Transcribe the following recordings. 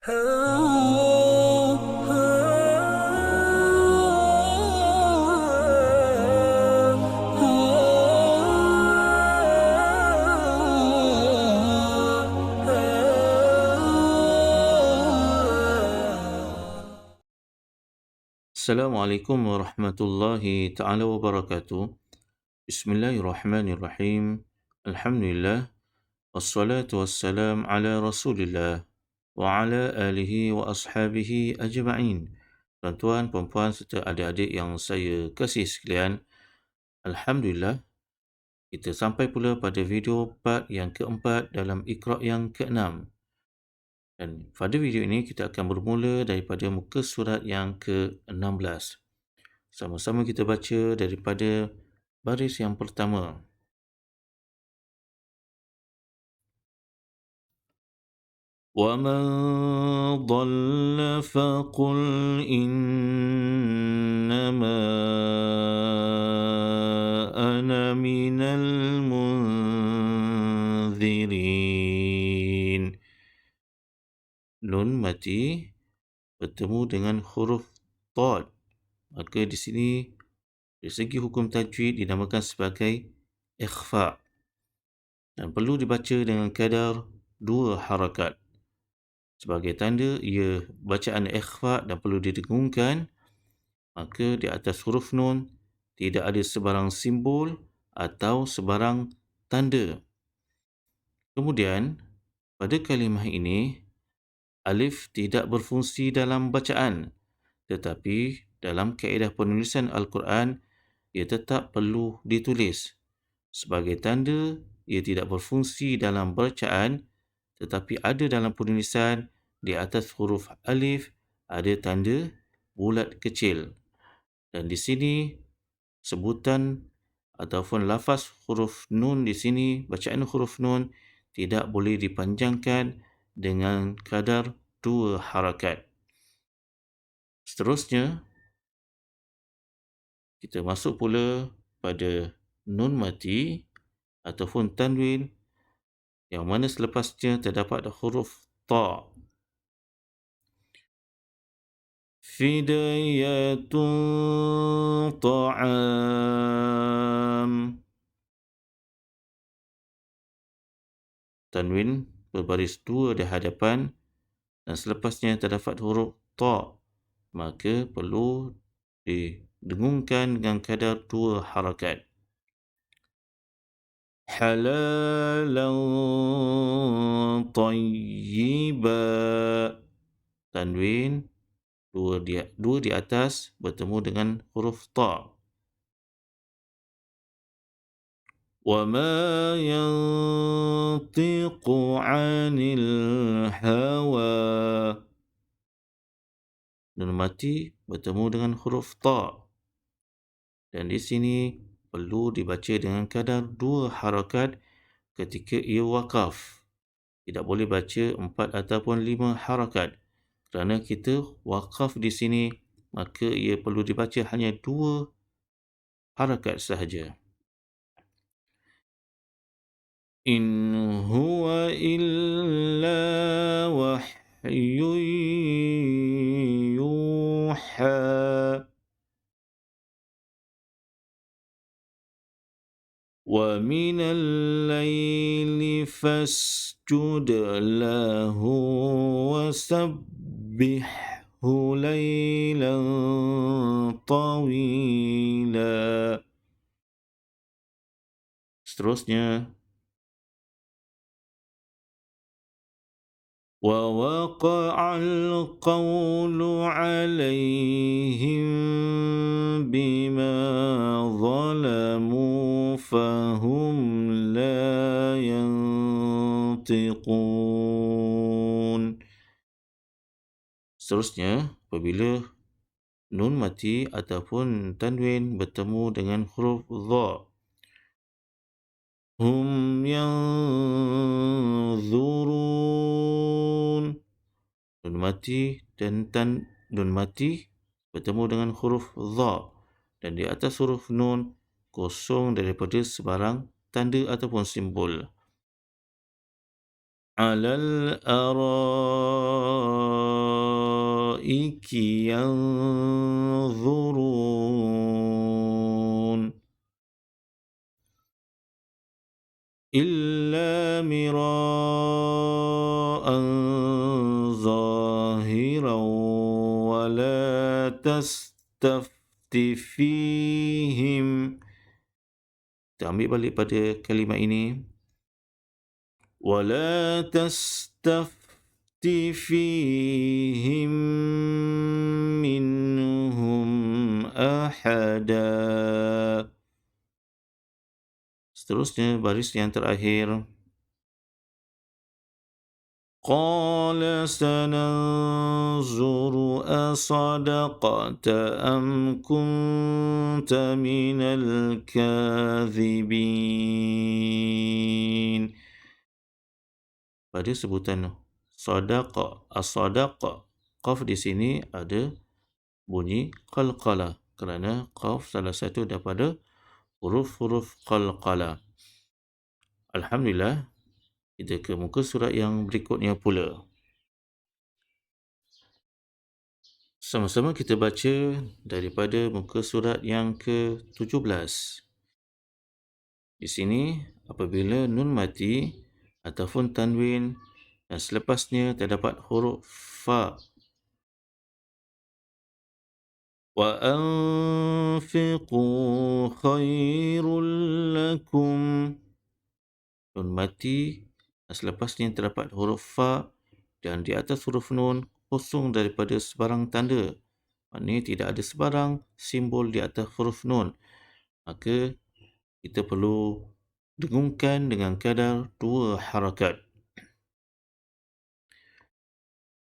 Assalamualaikum warahmatullahi taala wabarakatuh. Bismillahirrahmanirrahim. Alhamdulillah wassalatu wassalam ala Rasulillah wa ala alihi wa ashabihi ajma'in. Tuan-tuan, puan-puan serta adik-adik yang saya kasih sekalian, alhamdulillah kita sampai pula pada video part yang keempat dalam Iqra yang keenam. Dan pada video ini kita akan bermula daripada muka surat yang ke-16. Sama-sama kita baca daripada baris yang pertama. وَمَنْ ضَلَّ فَقُلْ إِنَّمَا أَنَا مِنَ الْمُنْذِرِينَ. Nun mati bertemu dengan huruf Tad. Maka di sini dari segi hukum tajwid dinamakan sebagai ikhfa dan perlu dibaca dengan kadar 2 harakat. Sebagai tanda ia bacaan ikhfa dan perlu didengungkan, maka di atas huruf nun tidak ada sebarang simbol atau sebarang tanda. Kemudian pada kalimah ini alif tidak berfungsi dalam bacaan, tetapi dalam kaedah penulisan Al-Quran ia tetap perlu ditulis. Sebagai tanda ia tidak berfungsi dalam bacaan, tetapi ada dalam penulisan. Di atas huruf alif ada tanda bulat kecil. Dan di sini sebutan ataupun lafaz huruf nun di sini, bacaan huruf nun tidak boleh dipanjangkan dengan kadar 2 harakat. Seterusnya, kita masuk pula pada nun mati ataupun tanwin yang mana selepasnya terdapat huruf ta. Fidayatun ta'am. Tanwin berbaris 2 di hadapan dan selepasnya terdapat huruf ta, maka perlu didengungkan dengan kadar 2 harakat. Halalan tayyiba. Tanwin dua di atas bertemu dengan huruf ta. Wa ma yantiqu 'anil hawa. Nun mati bertemu dengan huruf ta. Dan di sini perlu dibaca dengan kadar 2 harakat ketika ia wakaf. Tidak boleh baca 4 ataupun 5 harakat. Kerana kita wakaf di sini, maka ia perlu dibaca hanya 2 harakat sahaja. In huwa illa wahyun yuha. Wa minal layli fasjud lahu wasabbihhu laylan tawila. Seterusnya, wa waqa'al qawlu 'alayhim bima zalamu fahum la yantiqun. Seterusnya, apabila nun mati ataupun tanwin bertemu dengan huruf dha, hum yanzurun. Nun mati dan nun mati bertemu dengan huruf dha dan di atas huruf nun kosong daripada sebarang tanda ataupun simbol. 'Alal الْأَرَائِكِ يَنْظُرُونَ إِلَّا مِرَاءً ظَاهِرًا وَلَا تَسْتَفْتِ فِيهِمْ. Kita ambil balik pada kalimah ini. وَلَا تَسْتَفْتِ فِيهِمْ مِنْهُمْ أَحَدًا. Seterusnya baris yang terakhir. قَالَ سَنَنْظُرُ أَصَدَقْتَ أَمْ كُنْتَ مِنَ الْكَاذِبِينَ. Pada sebutan sadaqa, as-sadaqa, qaf di sini ada bunyi qalqalah kerana qaf salah satu daripada huruf-huruf qalqalah. Alhamdulillah, kita ke muka surat yang berikutnya pula. Sama-sama kita baca daripada muka surat yang ke-17. Di sini, apabila nun mati ataupun tanwin dan selepasnya terdapat huruf fa. وَأَنْفِقُوا خَيْرٌ لَكُمْ. Nun mati dan selepasnya terdapat huruf fa dan di atas huruf nun kosong daripada sebarang tanda. Maknanya tidak ada sebarang simbol di atas huruf nun. Maka kita perlu dengungkan dengan kadar 2 harakat.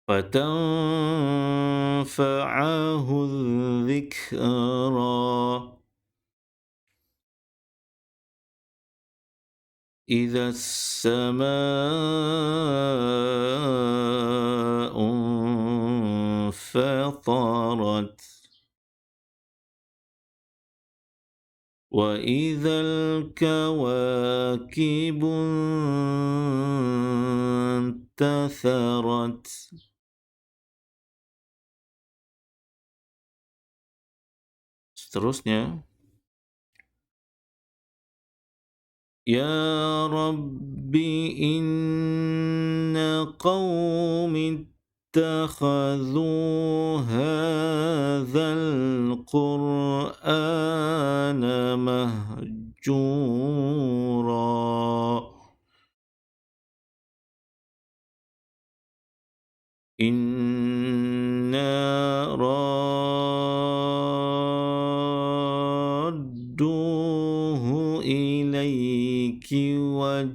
فَتَنْفَعَهُ الذِّكْرَى إِذَا السَّمَاءُ انفَطَرَتْ وَإِذَا الْكَوَاكِبُ انتَثَرَتْ. Seterusnya, يا رب إن قوم اتخذوا هذا القرآن مهجورا إنا رادوه إليك وجاعلوه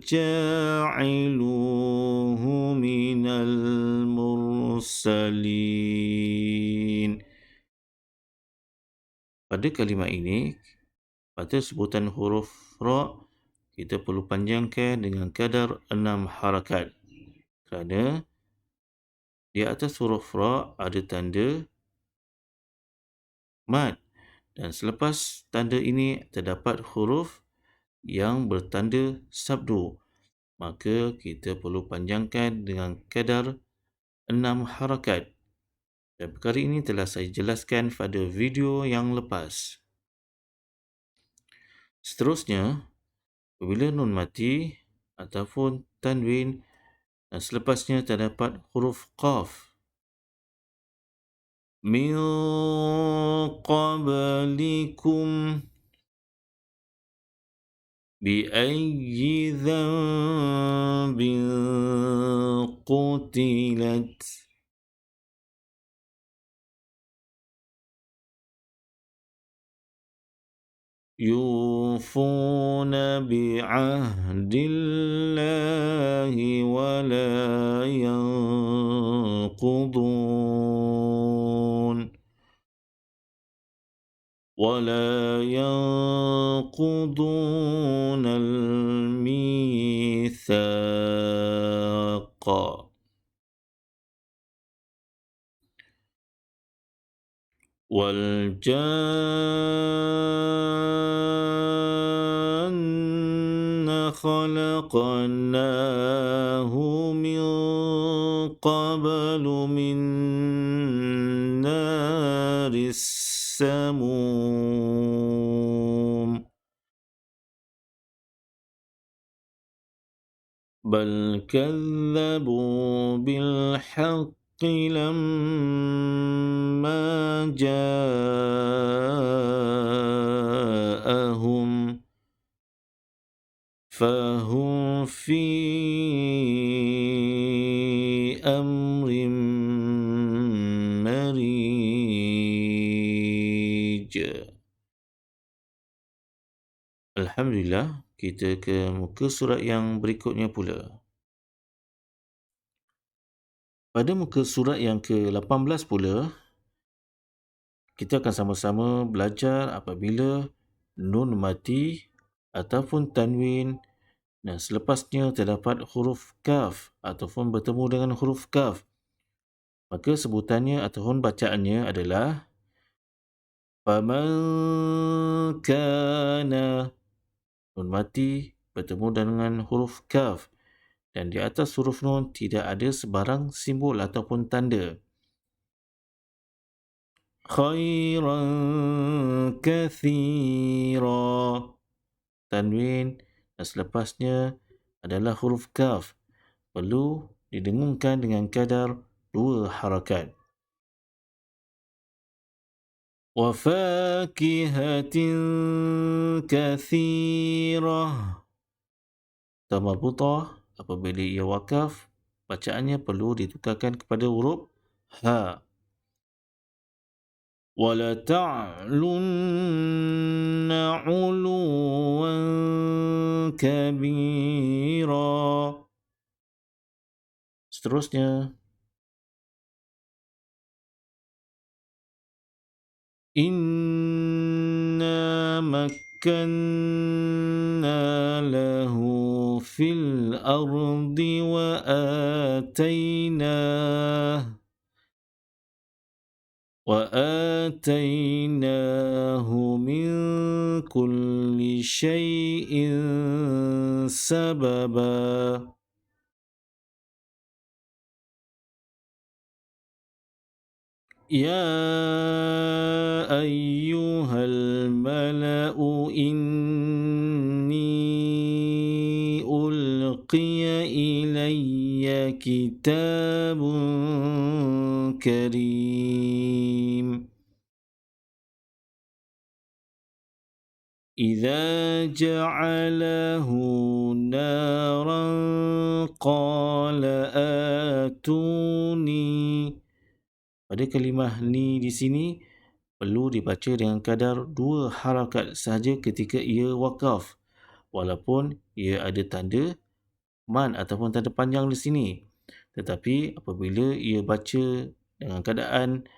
من المرسلين. Pada kalimah ini, pada sebutan huruf ra, kita perlu panjangkan dengan kadar 6 harakat. Kerana di atas huruf ra ada tanda mad dan selepas tanda ini terdapat huruf yang bertanda sabdu. Maka kita perlu panjangkan dengan kadar 6 harakat. Dan perkara ini telah saya jelaskan pada video yang lepas. Seterusnya, apabila nun mati ataupun tanwin dan selepasnya terdapat huruf qaf. Min qablikum bi'ayyi dhanbin qutilat. يوفون بعهد الله ولا ينقضون الميثاق. والجان خلقناه من قبل من نار السموم بل كذبوا بالحق لما جاءهم فهم في أمر مريج. Alhamdulillah, kita ke muka surat yang berikutnya pula. Pada muka surat yang ke-18 pula, kita akan sama-sama belajar apabila nun mati ataupun tanwin dan selepasnya terdapat huruf kaf ataupun bertemu dengan huruf kaf. Maka sebutannya ataupun bacaannya adalah faman kana, nun mati bertemu dengan huruf kaf dan di atas huruf nun tidak ada sebarang simbol ataupun tanda. Khairan kathira, tanwin dan selepasnya adalah huruf kaf. Perlu didengungkan dengan kadar 2 harakat. Wa fakihatin kathirah, tamarbutah apabila ia wakaf, bacaannya perlu ditukarkan kepada huruf ha. Wala ta'lunna 'uluwan kabira. Seterusnya, inna makkanna lahu fil ardi wa atainahu min kulli syai'in sababa. Ya ayyuhal mala'u inni ulqiya ilayya kitabun karim. إذا جعله نارا قال آتوني. Pada kalimah ni di sini perlu dibaca dengan kadar 2 harakat sahaja ketika ia wakaf, walaupun ia ada tanda man ataupun tanda panjang di sini. Tetapi apabila ia baca dengan keadaan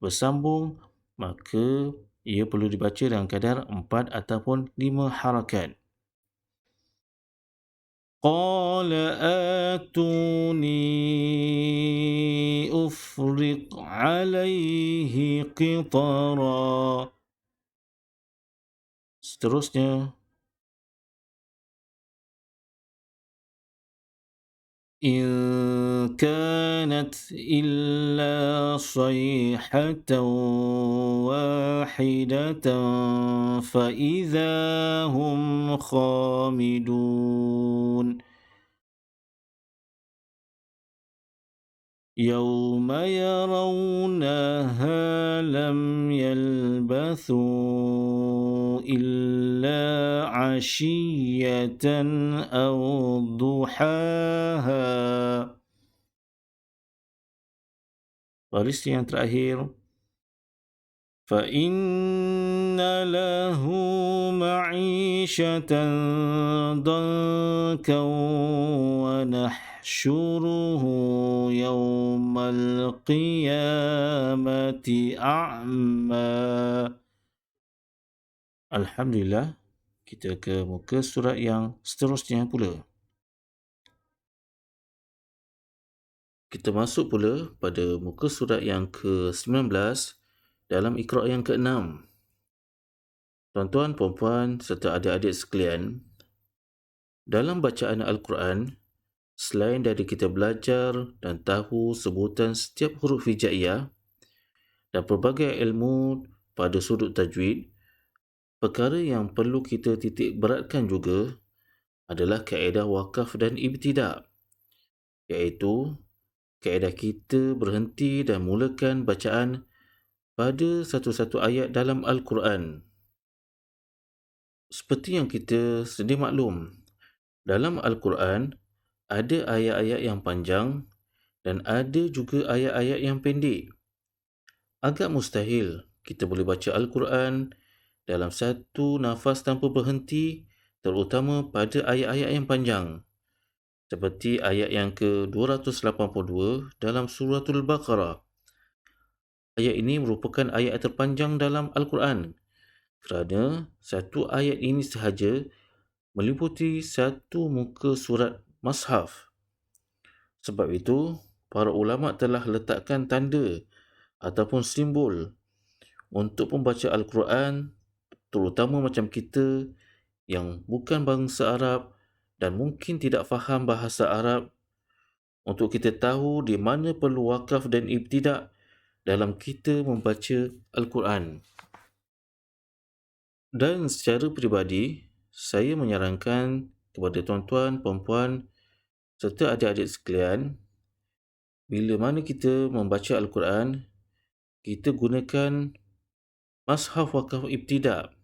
bersambung, maka ia perlu dibaca dengan kadar 4 ataupun 5 harakat. Qala atuni ufriq alaihi qitara. Seterusnya, in kanat illa sayhatan wahidatan fa idza hum khamidun. يوم يرونها لم يلبثوا إلا عشية أو ضحاها. Baris yang terakhir, فإن له معيشة ضنكا ونحشره يوم القيامة أعمى. Alhamdulillah, kita ke muka surat yang seterusnya pula. Kita masuk pula pada muka surat yang ke-19 dalam Iqra' yang ke-6. Tuan-tuan, puan-puan serta adik-adik sekalian, dalam bacaan Al-Quran, Selain dari kita belajar dan tahu sebutan setiap huruf hijaiyah dan pelbagai ilmu pada sudut tajwid, perkara yang perlu kita titik beratkan juga adalah kaedah wakaf dan ibtidak, iaitu kaedah kita berhenti dan mulakan bacaan pada satu-satu ayat dalam Al-Quran. Seperti yang kita sedia maklum, dalam Al-Quran ada ayat-ayat yang panjang dan ada juga ayat-ayat yang pendek. Agak mustahil kita boleh baca Al-Quran dalam satu nafas tanpa berhenti, terutama pada ayat-ayat yang panjang. Seperti ayat yang ke-282 dalam Suratul Baqarah. Ayat ini merupakan ayat terpanjang dalam Al-Quran kerana satu ayat ini sahaja meliputi satu muka surat Mashaf. Sebab itu, para ulama telah letakkan tanda ataupun simbol untuk pembaca Al-Quran, terutama macam kita yang bukan bangsa Arab dan mungkin tidak faham bahasa Arab, untuk kita tahu di mana perlu wakaf dan ibtidak dalam kita membaca Al-Quran. Dan secara peribadi, saya menyarankan kepada tuan-tuan, puan-puan serta adik-adik sekalian, bila mana kita membaca Al-Quran, kita gunakan Mashaf Wakaf Ibtidak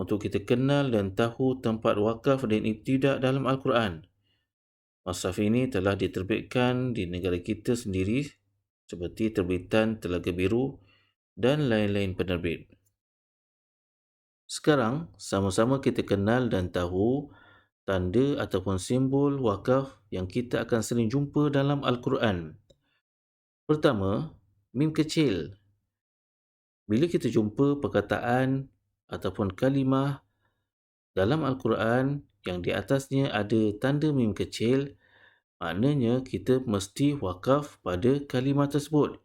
untuk kita kenal dan tahu tempat wakaf dan ibtidak dalam Al-Quran. Mashaf ini telah diterbitkan di negara kita sendiri seperti terbitan Telaga Biru dan lain-lain penerbit. Sekarang, sama-sama kita kenal dan tahu tanda ataupun simbol wakaf yang kita akan sering jumpa dalam Al-Quran. Pertama, mim kecil. Bila kita jumpa perkataan ataupun kalimah dalam Al-Quran yang di atasnya ada tanda mim kecil, maknanya kita mesti wakaf pada kalimah tersebut.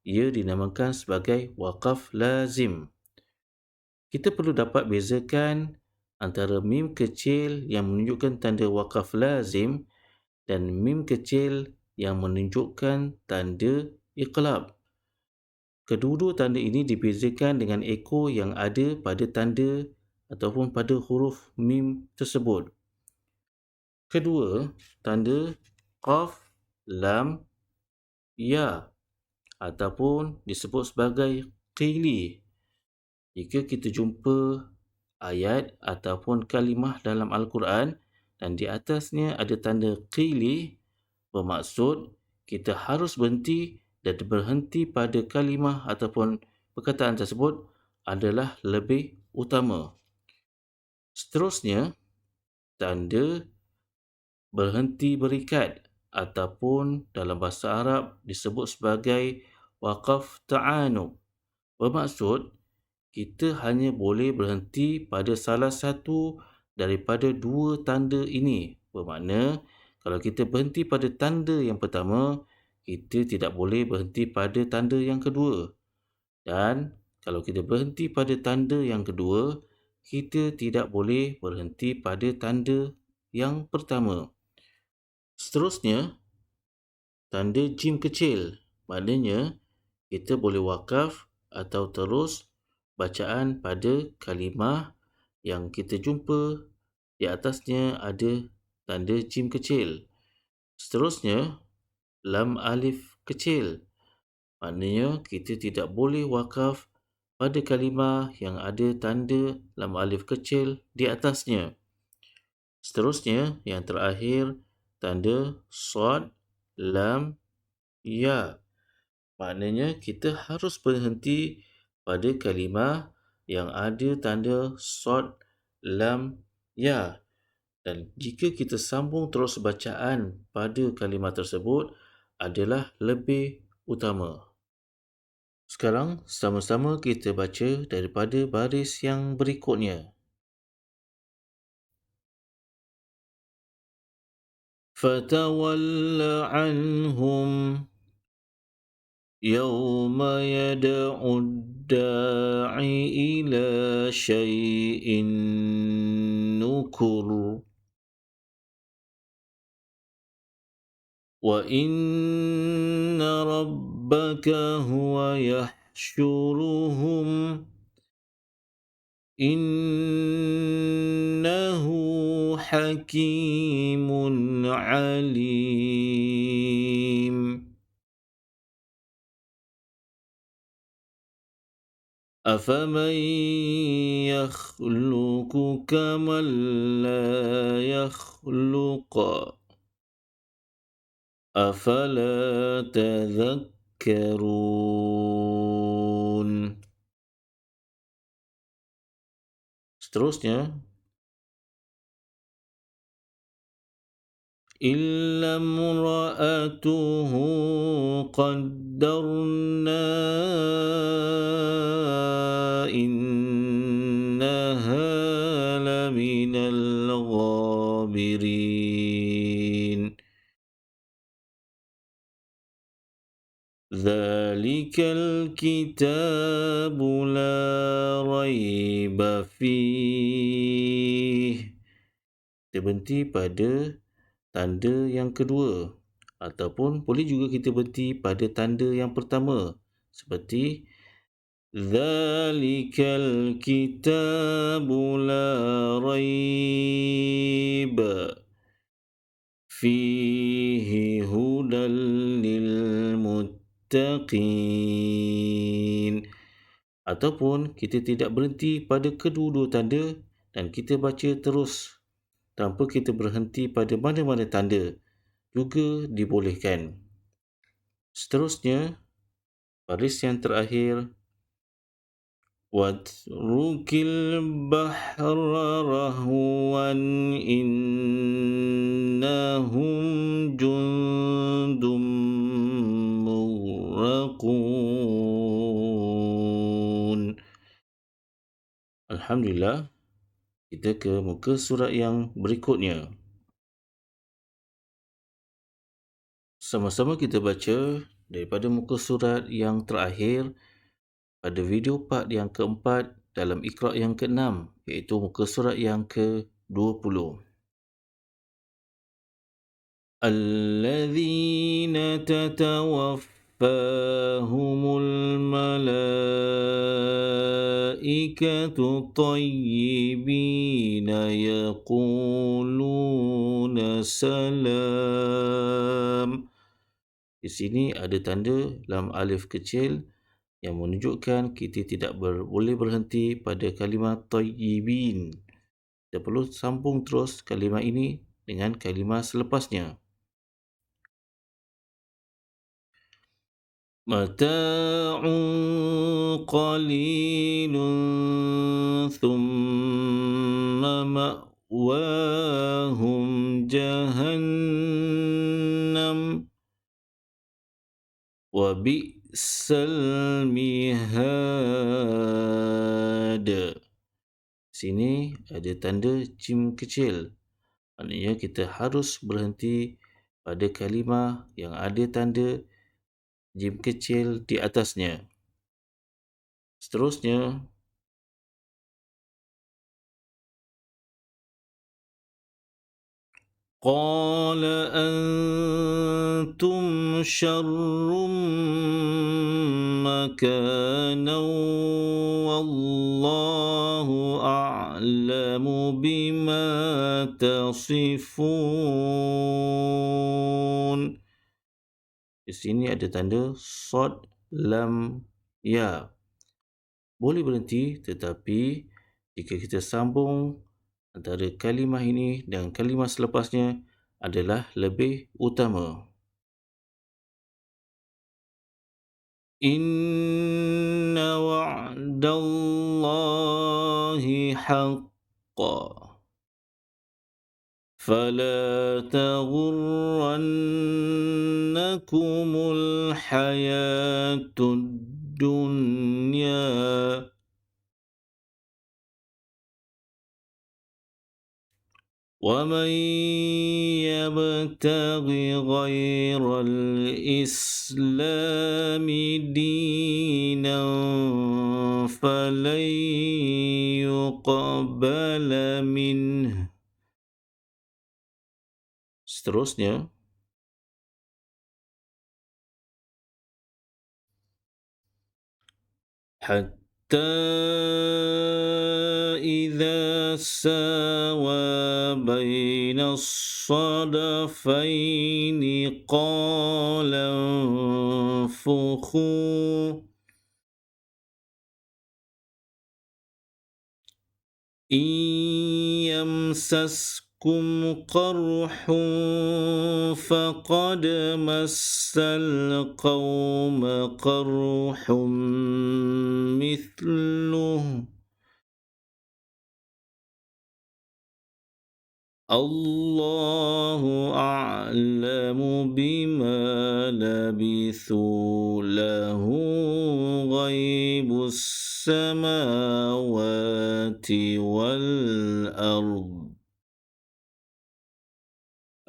Ia dinamakan sebagai wakaf lazim. Kita perlu dapat bezakan antara mim kecil yang menunjukkan tanda wakaf lazim dan mim kecil yang menunjukkan tanda iqlab. Kedua-dua tanda ini dibezakan dengan ekor yang ada pada tanda ataupun pada huruf mim tersebut. Kedua, tanda qaf, lam, ya ataupun disebut sebagai qili. Jika kita jumpa ayat ataupun kalimah dalam Al-Quran dan di atasnya ada tanda qili, bermaksud kita harus berhenti dan berhenti pada kalimah ataupun perkataan tersebut adalah lebih utama. Seterusnya, tanda berhenti berikat ataupun dalam bahasa Arab disebut sebagai waqaf ta'anub. Bermaksud, kita hanya boleh berhenti pada salah satu daripada dua tanda ini. Bermakna, kalau kita berhenti pada tanda yang pertama, kita tidak boleh berhenti pada tanda yang kedua. Dan kalau kita berhenti pada tanda yang kedua, kita tidak boleh berhenti pada tanda yang pertama. Seterusnya, tanda jim kecil. Maknanya, kita boleh wakaf atau terus bacaan pada kalimah yang kita jumpa di atasnya ada tanda jim kecil. Seterusnya, lam alif kecil. Maknanya kita tidak boleh wakaf pada kalimah yang ada tanda lam alif kecil di atasnya. Seterusnya, yang terakhir, tanda sad, lam, ya. Maknanya kita harus berhenti pada kalimah yang ada tanda sad, lam, ya. Dan jika kita sambung terus bacaan pada kalimah tersebut adalah lebih utama. Sekarang sama-sama kita baca daripada baris yang berikutnya. فَتَوَلَّ عَنْهُمْ يَوْمَ يَدْعُ الدَّاعِ إِلَى شَيْءٍ نُكُرٍ وَإِنَّ رَبَّكَ هُوَ يَحْشُرُهُمْ إِنَّهُ حَكِيمٌ عَلِيمٌ. أَفَمَن يَخْلُقُ كَمَن لَّا يَخْلُقُ أَفَلَا تَذَكَّرُونَ. Seterusnya, إِلَّا امْرَأَتُهُ قَدَّرْنَا إِنَّهَا لَمِنَ الْغَابِرِينَ. ذَلِكَ الْكِتَابُ لَا رَيْبَ فِيهِ. Kita berhenti pada tanda yang kedua, ataupun boleh juga kita berhenti pada tanda yang pertama, seperti Zalikal kitabu la raiba fihi hudal lil muttaqin. Ataupun kita tidak berhenti pada kedua-dua tanda dan kita baca terus tanpa kita berhenti pada mana-mana tanda juga dibolehkan. Seterusnya, baris yang terakhir, watrukil bahra rahwan innahum jundum mughraqun. Alhamdulillah, kita ke muka surat yang berikutnya. Sama-sama kita baca daripada muka surat yang terakhir pada video part yang keempat dalam Iqra' yang keenam, iaitu muka surat yang ke-20. Alladzina tatawaffahumul malaikatu tayyibina yaquluna salam. Di sini ada tanda lam alif kecil yang menunjukkan kita tidak boleh berhenti pada kalimah tayyibin. Kita perlu sambung terus kalimah ini dengan kalimah selepasnya. Mata'un qalilun thumma ma'wahum jahannam wa bi'sal mihad. Sini ada tanda jim kecil. Maknanya kita harus berhenti pada kalimah yang ada tanda jim kecil di atasnya. Seterusnya, qala antum syarrum makanan wallahu a'lamu bima tasifun. Di sini ada tanda sad lam ya. Boleh berhenti, tetapi jika kita sambung antara kalimah ini dan kalimah selepasnya adalah lebih utama. Inna wa'dallahi haqqa فلا تغرنكم الحياة الدنيا ومن يبتغ غير الإسلام دينا فلن يقبل منه. Seterusnya, حتى إذا ساوى بين الصدفين قال انفخوا إن يمسسكم قرح فقد مس القوم قرح مثله الله أعلم بما لبثوا له غيب السماوات والأرض.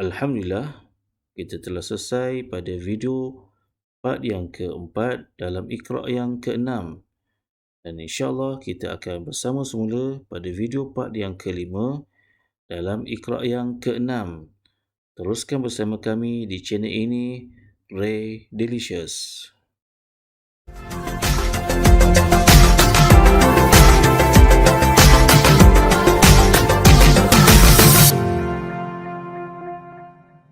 Alhamdulillah, kita telah selesai pada video part yang keempat dalam Iqra' yang keenam. Dan insyaAllah kita akan bersama semula pada video part yang kelima dalam Iqra' yang keenam. Teruskan bersama kami di channel ini, Ray Delicious.